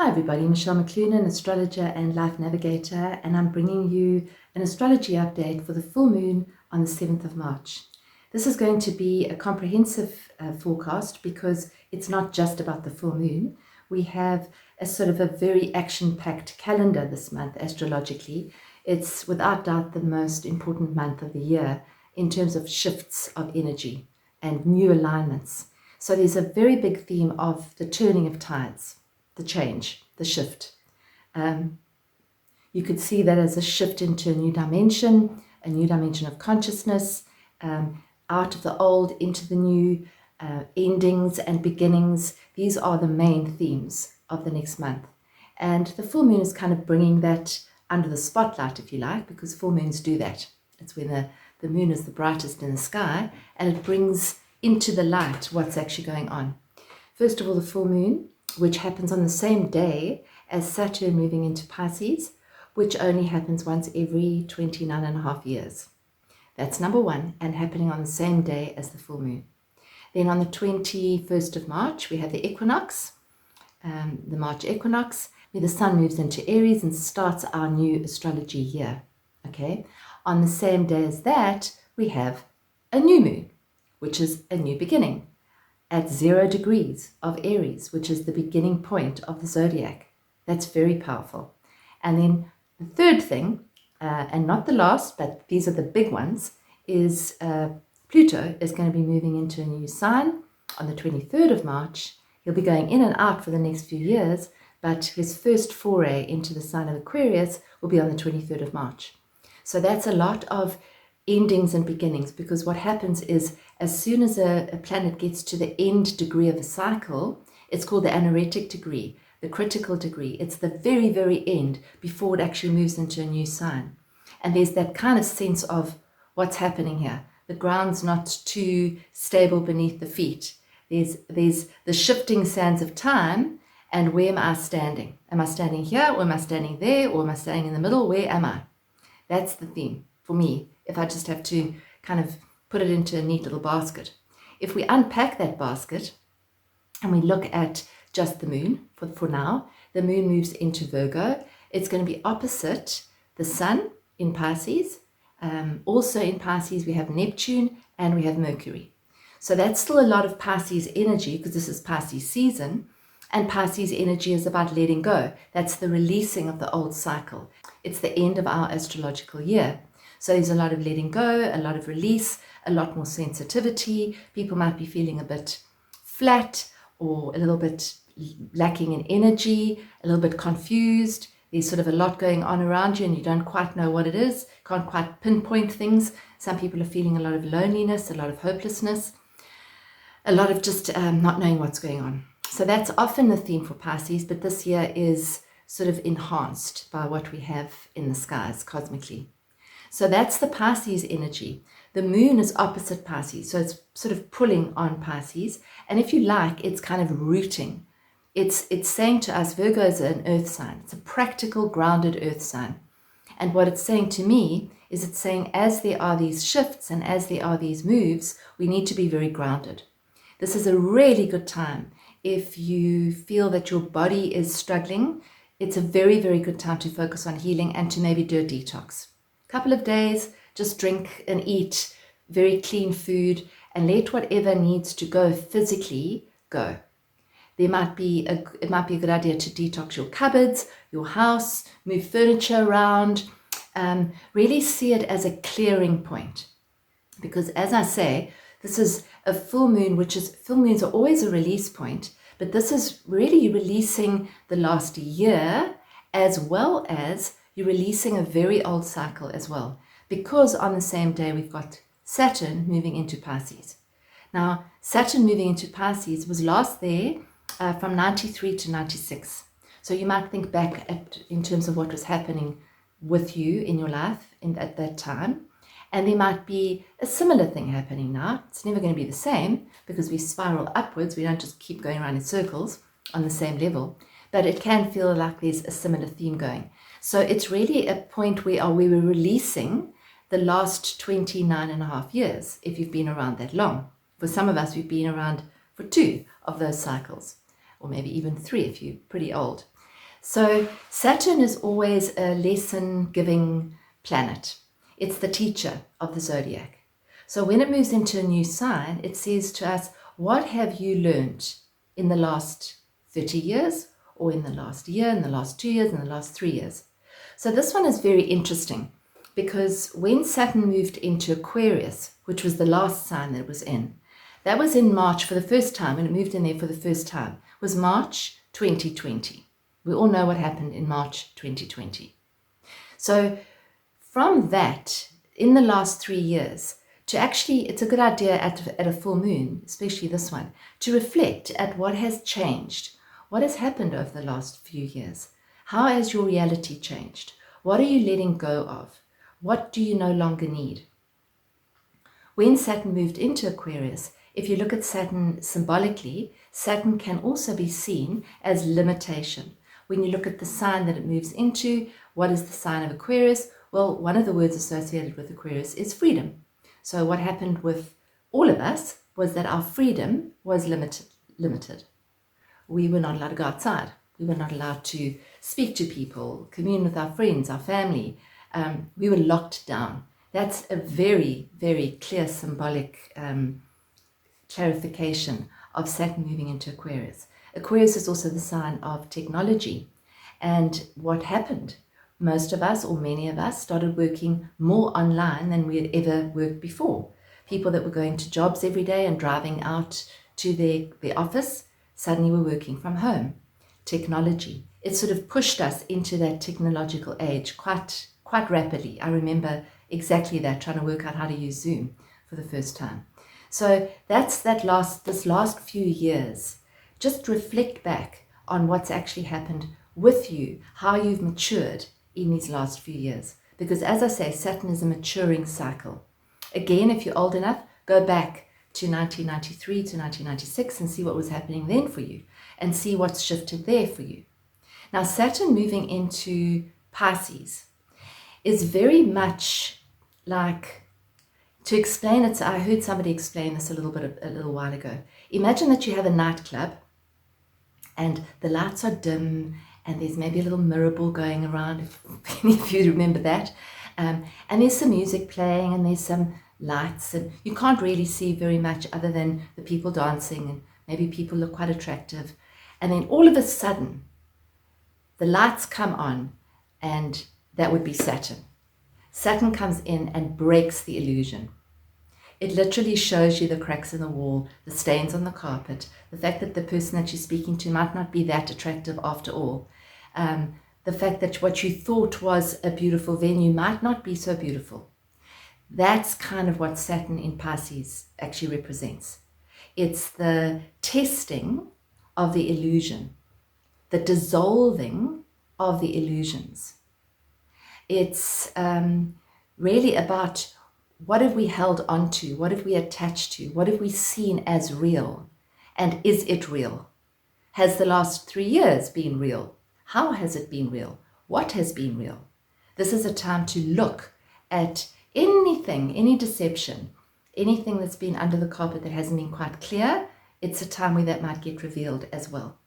Hi everybody, Michelle McClunan, astrologer and life navigator, and I'm bringing you an astrology update for the full moon on the 7th of March. This is going to be a comprehensive forecast because it's not just about the full moon. We have a sort of a very action-packed calendar this month astrologically. It's without doubt the most important month of the year in terms of shifts of energy and new alignments. So there's a very big theme of the turning of tides. The change, the shift. You could see that as a shift into a new dimension of consciousness, out of the old into the new, endings and beginnings. These are the main themes of the next month. And the full moon is kind of bringing that under the spotlight, if you like, because full moons do that. It's when the moon is the brightest in the sky and it brings into the light what's actually going on. First of all, the full moon, which happens on the same day as Saturn moving into Pisces, which only happens once every 29.5 years. That's number one, and happening on the same day as the full moon. Then on the 21st of March, we have the Equinox, the March Equinox, where the sun moves into Aries and starts our new astrology year. Okay. On the same day as that, we have a new moon, which is a new beginning, at 0 degrees of Aries, which is the beginning point of the zodiac. That's very powerful. And then the third thing, and not the last, but these are the big ones, is Pluto is going to be moving into a new sign on the 23rd of March. He'll be going in and out for the next few years, but his first foray into the sign of Aquarius will be on the 23rd of March. So that's a lot of endings and beginnings, because what happens is as soon as a planet gets to the end degree of a cycle, it's called the anaretic degree, the critical degree. It's the very, very end before it actually moves into a new sign. And there's that kind of sense of what's happening here. The ground's not too stable beneath the feet. There's the shifting sands of time, and where am I standing? Am I standing here, or am I standing there, or am I standing in the middle? Where am I? That's the theme for me, if I just have to kind of put it into a neat little basket. If we unpack that basket and we look at just the moon for now, the moon moves into Virgo. It's going to be opposite the sun in Pisces. Also in Pisces, we have Neptune and we have Mercury. So that's still a lot of Pisces energy, because this is Pisces season. And Pisces energy is about letting go. That's the releasing of the old cycle. It's the end of our astrological year. So there's a lot of letting go, a lot of release, a lot more sensitivity. People might be feeling a bit flat or a little bit lacking in energy, a little bit confused. There's sort of a lot going on around you and you don't quite know what it is, can't quite pinpoint things. Some people are feeling a lot of loneliness, a lot of hopelessness, a lot of just not knowing what's going on. So that's often the theme for Pisces, but this year is sort of enhanced by what we have in the skies cosmically. So that's the Pisces energy. The moon is opposite Pisces, so it's sort of pulling on Pisces. And if you like, it's kind of rooting. It's saying to us, Virgo is an earth sign. It's a practical, grounded earth sign. And what it's saying to me is it's saying as there are these shifts and as there are these moves, we need to be very grounded. This is a really good time. If you feel that your body is struggling, it's a very, very good time to focus on healing and to maybe do a detox. Couple of days, just drink and eat very clean food and let whatever needs to go physically go. It might be a good idea to detox your cupboards, your house, move furniture around, really see it as a clearing point. Because as I say, this is a full moon, full moons are always a release point, but this is really releasing the last year, as well as you're releasing a very old cycle as well, because on the same day we've got Saturn moving into Pisces. Now, Saturn moving into Pisces was last there from 93 to 96. So you might think back in terms of what was happening with you in your life at that time. And there might be a similar thing happening now. It's never going to be the same because we spiral upwards. We don't just keep going around in circles on the same level. But it can feel like there's a similar theme going. So it's really a point where we were releasing the last 29.5 years, if you've been around that long. For some of us, we've been around for 2 of those cycles, or maybe even 3 if you're pretty old. So Saturn is always a lesson-giving planet. It's the teacher of the zodiac. So when it moves into a new sign, it says to us, what have you learned in the last 30 years, or in the last year, in the last 2 years, in the last 3 years? So this one is very interesting, because when Saturn moved into Aquarius, which was the last sign that it was in, that was in March for the first time, when it moved in there for the first time, was March 2020. We all know what happened in March 2020. So from that, in the last 3 years, to actually, it's a good idea at a full moon, especially this one, to reflect at what has changed, what has happened over the last few years. How has your reality changed? What are you letting go of? What do you no longer need? When Saturn moved into Aquarius, if you look at Saturn symbolically, Saturn can also be seen as limitation. When you look at the sign that it moves into, what is the sign of Aquarius? Well, one of the words associated with Aquarius is freedom. So what happened with all of us was that our freedom was limited. We were not allowed to go outside. We were not allowed to speak to people, commune with our friends, our family. We were locked down. That's a very, very clear symbolic clarification of Saturn moving into Aquarius. Aquarius is also the sign of technology. And what happened? Most of us, or many of us, started working more online than we had ever worked before. People that were going to jobs every day and driving out to their office suddenly were working from home. Technology. It sort of pushed us into that technological age quite rapidly. I remember exactly that, trying to work out how to use Zoom for the first time. So that's this last few years. Just reflect back on what's actually happened with you, how you've matured in these last few years. Because as I say, Saturn is a maturing cycle. Again, if you're old enough, go back to 1993 to 1996 and see what was happening then for you, and see what's shifted there for you. Now, Saturn moving into Pisces is very much like, to explain it, I heard somebody explain this a little while ago. Imagine that you have a nightclub and the lights are dim and there's maybe a little mirror ball going around, if any of you remember that. And there's some music playing and there's some lights, and you can't really see very much other than the people dancing, and maybe people look quite attractive. And then all of a sudden, the lights come on, and that would be Saturn. Saturn comes in and breaks the illusion. It literally shows you the cracks in the wall, the stains on the carpet, the fact that the person that you're speaking to might not be that attractive after all. The fact that what you thought was a beautiful venue might not be so beautiful. That's kind of what Saturn in Pisces actually represents. It's the testing of the illusion, the dissolving of the illusions. It's really about, what have we held on to? What have we attached to? What have we seen as real? And is it real? Has the last 3 years been real? How has it been real? What has been real? This is a time to look at anything, any deception, anything that's been under the carpet that hasn't been quite clear. It's a time where that might get revealed as well.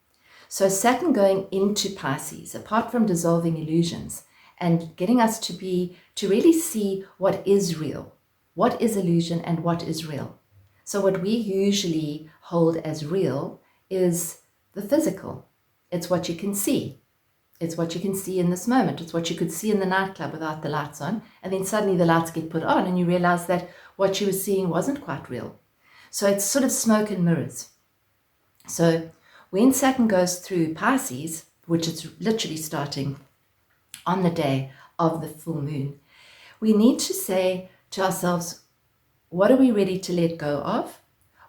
So Saturn going into Pisces, apart from dissolving illusions and getting us to really see what is real, what is illusion and what is real. So what we usually hold as real is the physical. It's what you can see. It's what you can see in this moment. It's what you could see in the nightclub without the lights on. And then suddenly the lights get put on and you realize that what you were seeing wasn't quite real. So it's sort of smoke and mirrors. So when Saturn goes through Pisces, which is literally starting on the day of the full moon, we need to say to ourselves, what are we ready to let go of?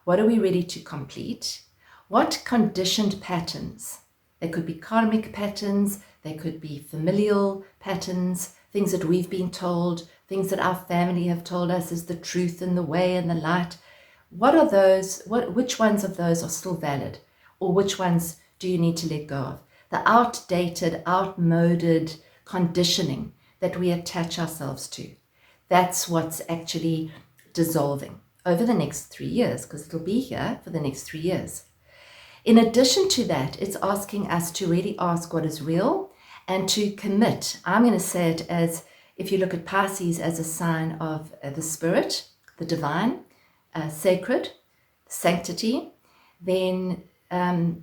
What are we ready to complete? What conditioned patterns? They could be karmic patterns, they could be familial patterns, things that we've been told, things that our family have told us is the truth and the way and the light. What are those? Which ones of those are still valid? Or which ones do you need to let go of? The outdated, outmoded conditioning that we attach ourselves to. That's what's actually dissolving over the next 3 years, because it'll be here for the next 3 years. In addition to that, it's asking us to really ask what is real and to commit. I'm going to say it as, if you look at Pisces as a sign of the spirit, the divine, sacred, sanctity, then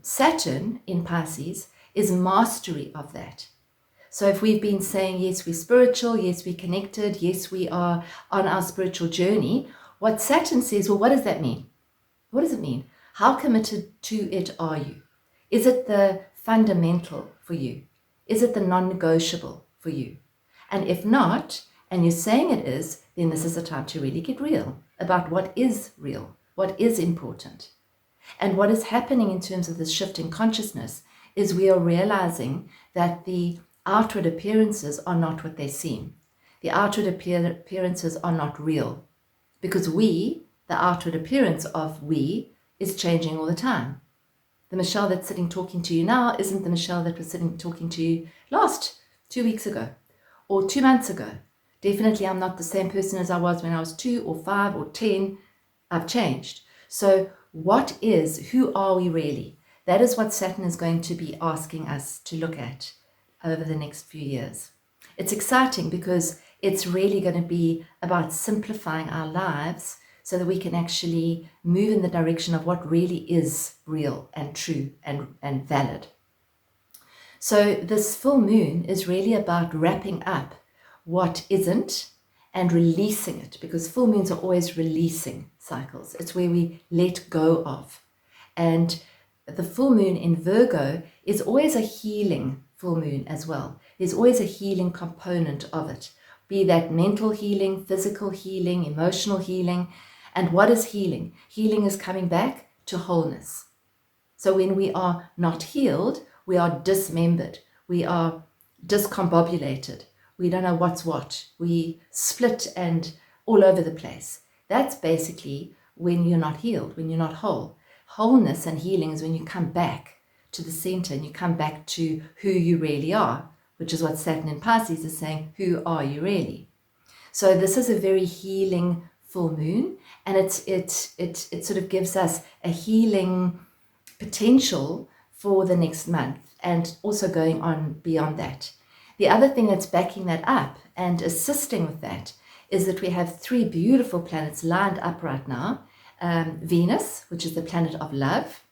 Saturn in Pisces is mastery of that. So if we've been saying, yes, we're spiritual, yes, we're connected, yes, we are on our spiritual journey, what Saturn says, well, what does that mean? What does it mean? How committed to it are you? Is it the fundamental for you? Is it the non-negotiable for you? And if not, and you're saying it is, then this is the time to really get real about what is real, what is important. And what is happening in terms of this shift in consciousness is we are realizing that the outward appearances are not what they seem. The outward appearances are not real, because the outward appearance of we, is changing all the time. The Michelle that's sitting talking to you now isn't the Michelle that was sitting talking to you last 2 weeks ago or 2 months ago. Definitely I'm not the same person as I was when I was 2 or 5 or 10. I've changed. So who are we really? That is what Saturn is going to be asking us to look at over the next few years. It's exciting because it's really going to be about simplifying our lives so that we can actually move in the direction of what really is real and true and valid. So this full moon is really about wrapping up what isn't and releasing it, because full moons are always releasing cycles. It's where we let go of. And the full moon in Virgo is always a healing full moon as well. There's always a healing component of it, be that mental healing, physical healing, emotional healing. And what is healing? Healing is coming back to wholeness. So when we are not healed, we are dismembered, we are discombobulated, we don't know what's what, we split and all over the place. That's basically when you're not healed, when you're not whole. Wholeness and healing is when you come back to the center and you come back to who you really are, which is what Saturn in Pisces is saying, who are you really? So this is a very healing full moon, and it sort of gives us a healing potential for the next month and also going on beyond that. The other thing that's backing that up and assisting with that is that we have 3 beautiful planets lined up right now. Venus, which is the planet of love,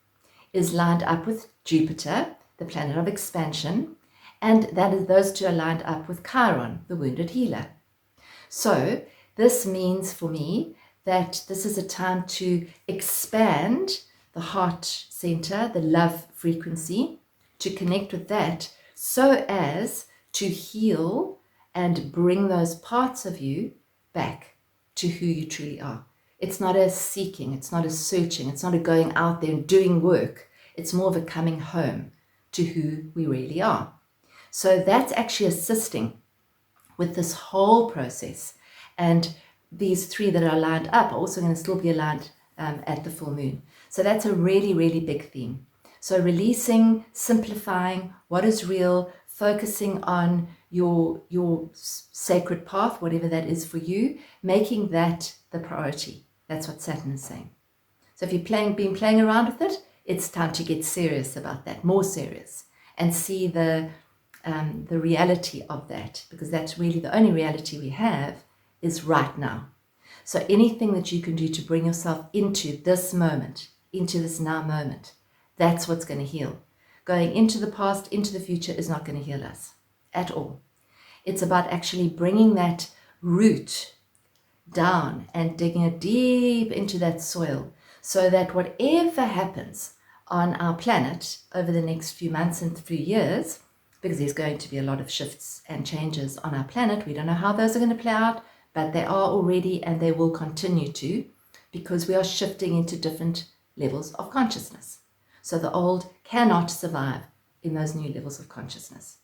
is lined up with Jupiter, the planet of expansion, and those 2 are lined up with Chiron, the wounded healer. So this means for me that this is a time to expand the heart center, the love frequency, to connect with that so as to heal and bring those parts of you back to who you truly are. It's not a seeking, it's not a searching, it's not a going out there and doing work. It's more of a coming home to who we really are. So that's actually assisting with this whole process. And these 3 that are lined up are also going to still be aligned at the full moon. So that's a really, really big theme. So releasing, simplifying what is real, focusing on your sacred path, whatever that is for you, making that the priority. That's what Saturn is saying. So if you've been playing around with it, it's time to get serious about that, more serious, and see the reality of that, because that's really the only reality we have is right now. So anything that you can do to bring yourself into this moment, into this now moment, that's what's going to heal. Going into the past, into the future is not going to heal us at all. It's about actually bringing that root down and digging it deep into that soil so that whatever happens on our planet over the next few months and few years, because there's going to be a lot of shifts and changes on our planet. We don't know how those are going to play out, but they are already and they will continue to, because we are shifting into different levels of consciousness. So the old cannot survive in those new levels of consciousness.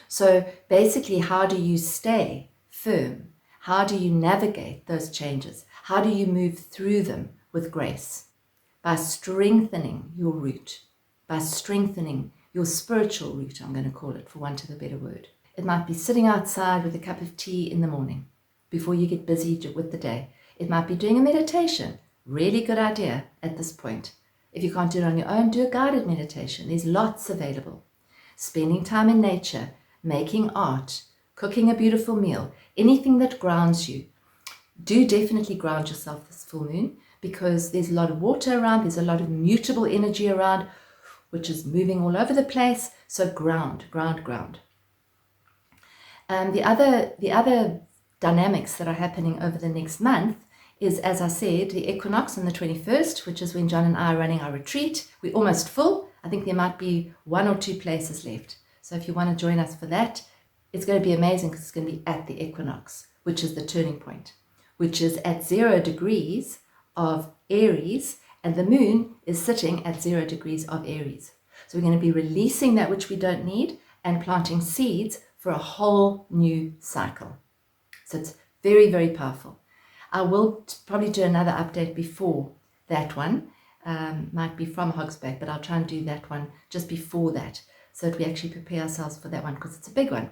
So basically, how do you stay firm? How do you navigate those changes? How do you move through them with grace? By strengthening your root, by strengthening your spiritual root, I'm going to call it, for want of a better word. It might be sitting outside with a cup of tea in the morning before you get busy with the day. It might be doing a meditation. Really good idea at this point. If you can't do it on your own, do a guided meditation. There's lots available. Spending time in nature, making art, cooking a beautiful meal, anything that grounds you. Do definitely ground yourself this full moon, because there's a lot of water around, there's a lot of mutable energy around, which is moving all over the place. So ground. The other dynamics that are happening over the next month is, as I said, the equinox on the 21st, which is when John and I are running our retreat. We're almost full. I think there might be 1 or 2 places left. So if you want to join us for that, it's going to be amazing, because it's going to be at the equinox, which is the turning point, which is at 0 degrees of Aries, and the moon is sitting at 0 degrees of Aries. So we're going to be releasing that which we don't need and planting seeds for a whole new cycle. So it's very, very powerful. I will probably do another update before that one. Might be from Hogsback, but I'll try and do that one just before that, so that we actually prepare ourselves for that one, because it's a big one.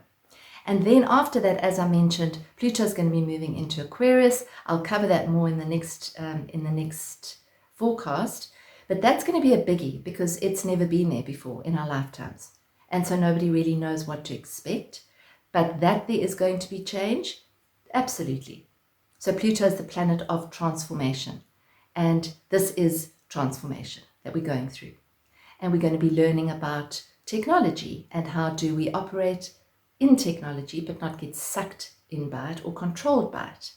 And then after that, as I mentioned, Pluto is going to be moving into Aquarius. I'll cover that more in the next forecast. But that's going to be a biggie, because it's never been there before in our lifetimes. And so nobody really knows what to expect. But that there is going to be change, absolutely. So Pluto is the planet of transformation. And this is transformation that we're going through. And we're going to be learning about technology and how do we operate in technology but not get sucked in by it or controlled by it.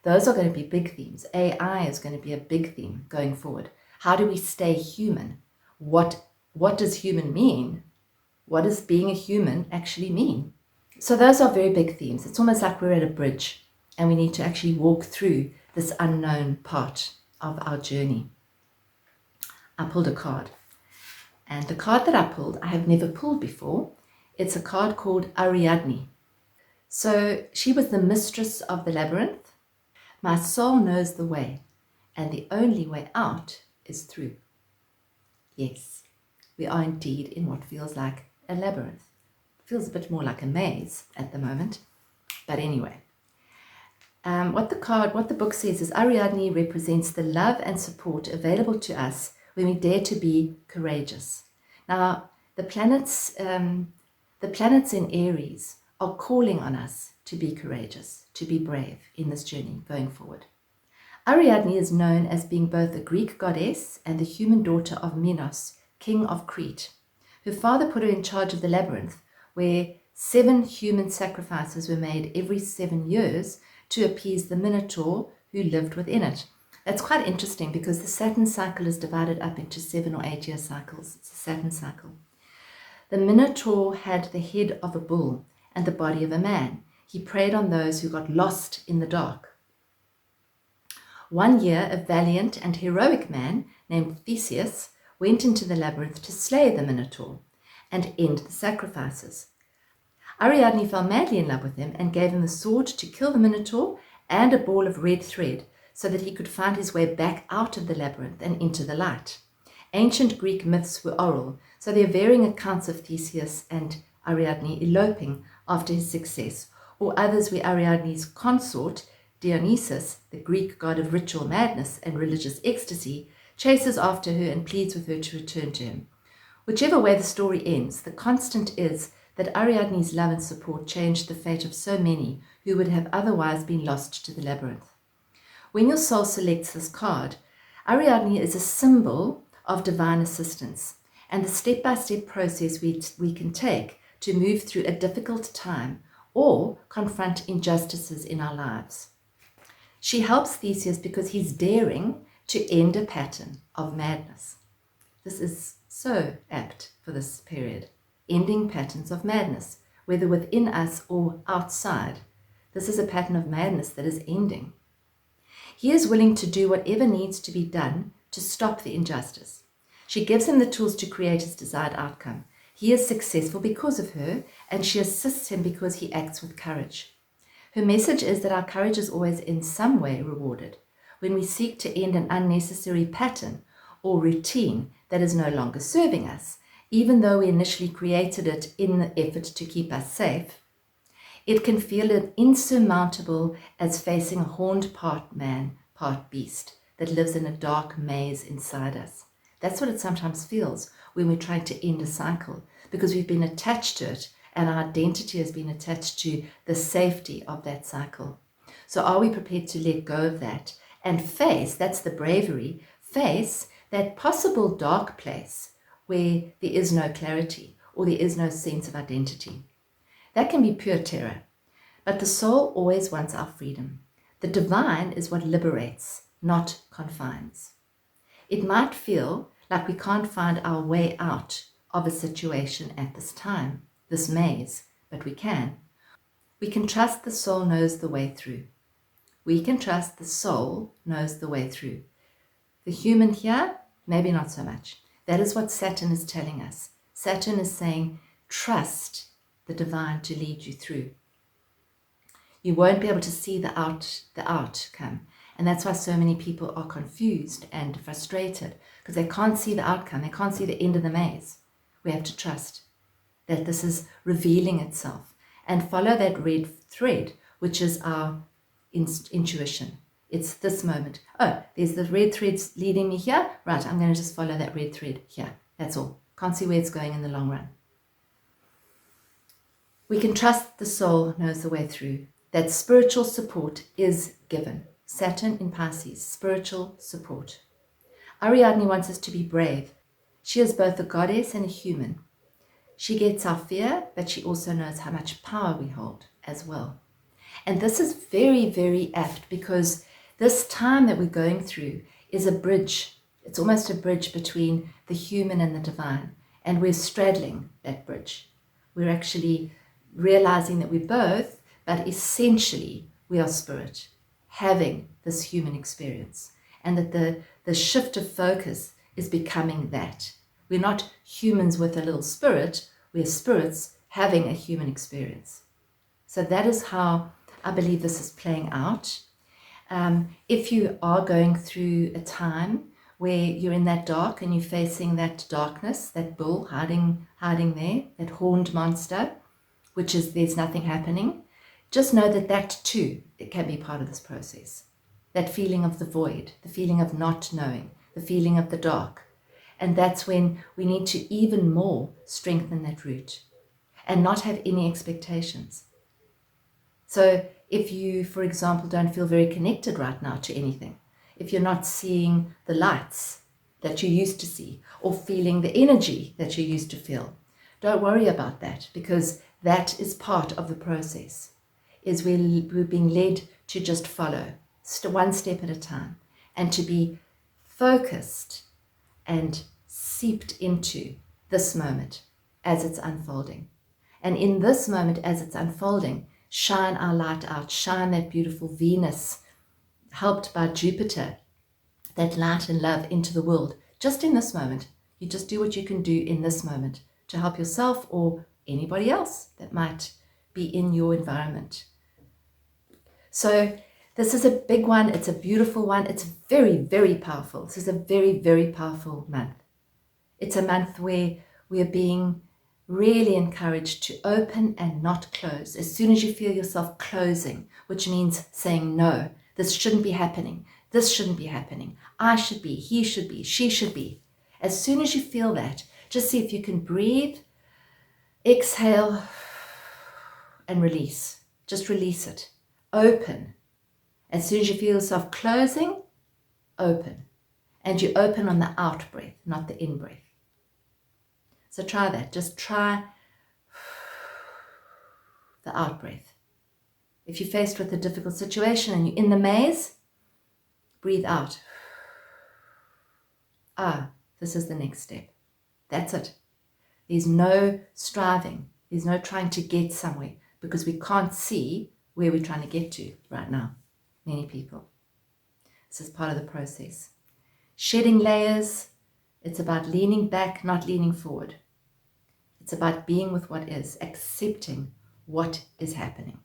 Those are going to be big themes. AI is going to be a big theme going forward. How do we stay human? What does human mean? What does being a human actually mean? So those are very big themes. It's almost like we're at a bridge and we need to actually walk through this unknown part of our journey. I pulled a card. And the card that I pulled, I have never pulled before. It's a card called Ariadne. So she was the mistress of the labyrinth. My soul knows the way, and the only way out is through. Yes, we are indeed in what feels like a labyrinth. It feels a bit more like a maze at the moment. But anyway, what the book says is Ariadne represents the love and support available to us when we dare to be courageous. Now, the planets in Aries are calling on us to be courageous, to be brave in this journey going forward. Ariadne is known as being both a Greek goddess and the human daughter of Minos, king of Crete. Her father put her in charge of the labyrinth, where 7 human sacrifices were made every 7 years to appease the Minotaur who lived within it. That's quite interesting, because the Saturn cycle is divided up into 7 or 8 year cycles. It's a Saturn cycle. The Minotaur had the head of a bull and the body of a man. He preyed on those who got lost in the dark. One year, a valiant and heroic man named Theseus went into the labyrinth to slay the Minotaur and end the sacrifices. Ariadne fell madly in love with him and gave him a sword to kill the Minotaur and a ball of red thread so that he could find his way back out of the labyrinth and into the light. Ancient Greek myths were oral, so there are varying accounts of Theseus and Ariadne eloping after his success, or others where Ariadne's consort, Dionysus, the Greek god of ritual madness and religious ecstasy, chases after her and pleads with her to return to him. Whichever way the story ends, the constant is that Ariadne's love and support changed the fate of so many who would have otherwise been lost to the labyrinth. When your soul selects this card, Ariadne is a symbol of divine assistance and the step-by-step process we can take to move through a difficult time or confront injustices in our lives. She helps Theseus because he's daring to end a pattern of madness. This is so apt for this period. Ending patterns of madness, whether within us or outside. This is a pattern of madness that is ending. He is willing to do whatever needs to be done to stop the injustice. She gives him the tools to create his desired outcome. He is successful because of her, and she assists him because he acts with courage. Her message is that our courage is always in some way rewarded. When we seek to end an unnecessary pattern or routine that is no longer serving us, even though we initially created it in the effort to keep us safe, it can feel as insurmountable as facing a horned part man, part beast that lives in a dark maze inside us. That's what it sometimes feels when we're trying to end a cycle, because we've been attached to it and our identity has been attached to the safety of that cycle. So are we prepared to let go of that and face, that's the bravery, face that possible dark place where there is no clarity or there is no sense of identity? That can be pure terror. But the soul always wants our freedom. The divine is what liberates, not confines. It might feel like we can't find our way out of a situation at this time, this maze, but we can. We can trust the soul knows the way through. We can trust the soul knows the way through. The human here, maybe not so much. That is what Saturn is telling us. Saturn is saying, trust the divine to lead you through. You won't be able to see the outcome. And that's why so many people are confused and frustrated, because they can't see the outcome. They can't see the end of the maze. We have to trust that this is revealing itself and follow that red thread, which is our intuition. It's this moment. Oh, there's the red threads leading me here. Right, I'm going to just follow that red thread here. That's all. Can't see where it's going in the long run. We can trust the soul knows the way through. That spiritual support is given. Saturn in Pisces, spiritual support. Ariadne wants us to be brave. She is both a goddess and a human. She gets our fear, but she also knows how much power we hold as well. And this is very, very apt, because this time that we're going through is a bridge. It's almost a bridge between the human and the divine. And we're straddling that bridge. We're actually realizing that we're both, but essentially we are spirit, having this human experience. And that the shift of focus is becoming that. We're not humans with a little spirit, we're spirits having a human experience. So that is how I believe this is playing out. If you are going through a time where you're in that dark and you're facing that darkness, that bull hiding there, that horned monster, which is there's nothing happening, just know that that too, it can be part of this process. That feeling of the void, the feeling of not knowing, the feeling of the dark. And that's when we need to even more strengthen that root and not have any expectations. So if you, for example, don't feel very connected right now to anything, if you're not seeing the lights that you used to see or feeling the energy that you used to feel, don't worry about that, because that is part of the process. Is we're being led to just follow one step at a time and to be focused and seeped into this moment as it's unfolding. And in this moment as it's unfolding, shine our light out, shine that beautiful Venus, helped by Jupiter, that light and love into the world. Just in this moment, you just do what you can do in this moment to help yourself or anybody else that might be in your environment. So this is a big one. It's a beautiful one. It's very, very powerful. This is a very, very powerful month. It's a month where we're being really encouraged to open and not close. As soon as you feel yourself closing, which means saying, no, this shouldn't be happening. This shouldn't be happening. I should be, he should be, she should be. As soon as you feel that, just see if you can breathe, exhale, and release. Just release it. Open. As soon as you feel yourself closing, open. And you open on the out breath, not the in breath. So try that. Just try the out breath. If you're faced with a difficult situation and you're in the maze, breathe out. This is the next step. That's it. There's no striving. There's no trying to get somewhere, because we can't see where we're trying to get to right now. Many people. This is part of the process. Shedding layers. It's about leaning back, not leaning forward. It's about being with what is, accepting what is happening,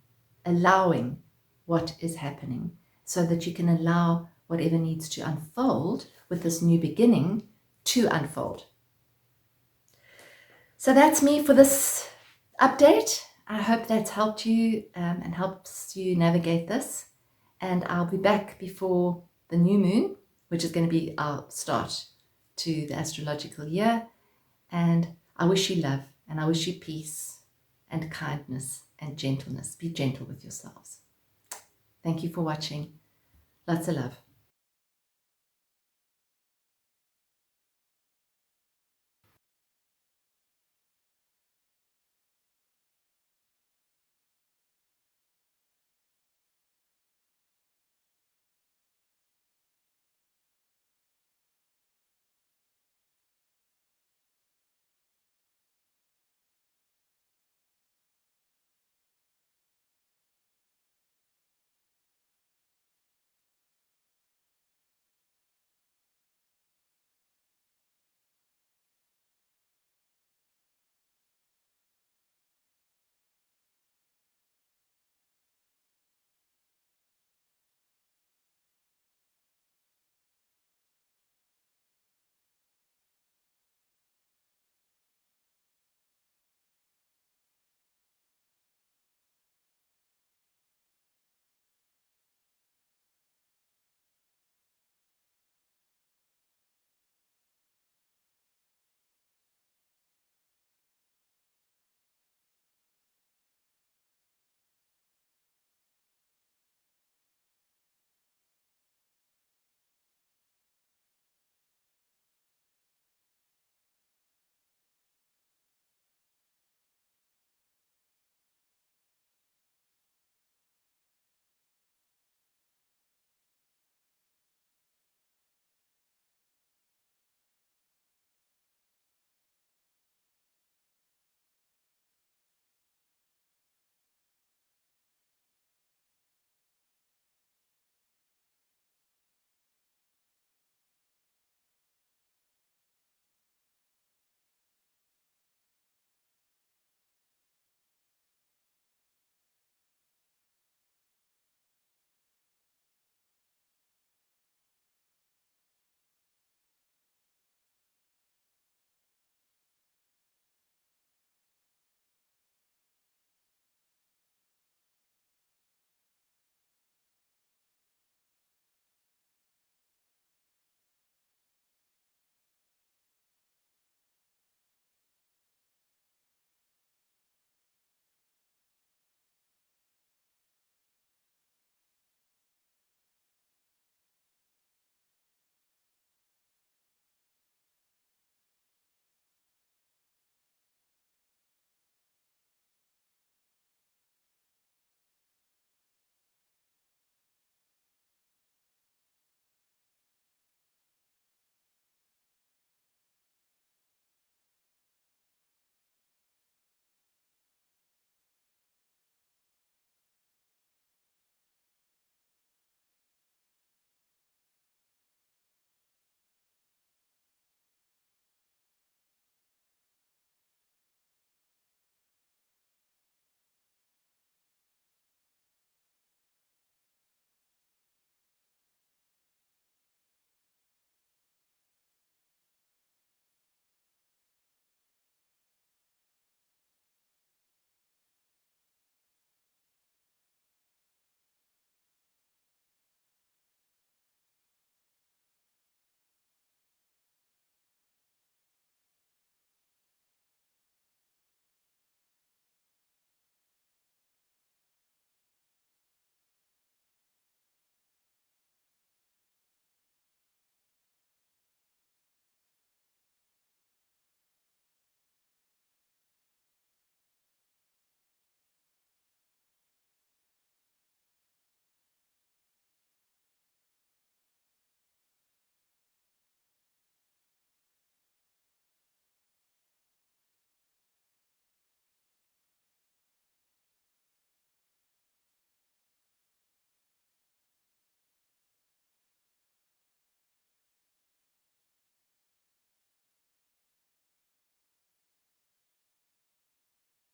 allowing what is happening, so that you can allow whatever needs to unfold with this new beginning to unfold. So that's me for this update. I hope that's helped you and helps you navigate this. And I'll be back before the new moon, which is going to be our start to the astrological year, and I wish you love, and I wish you peace and kindness and gentleness. Be gentle with yourselves. Thank you for watching. Lots of love.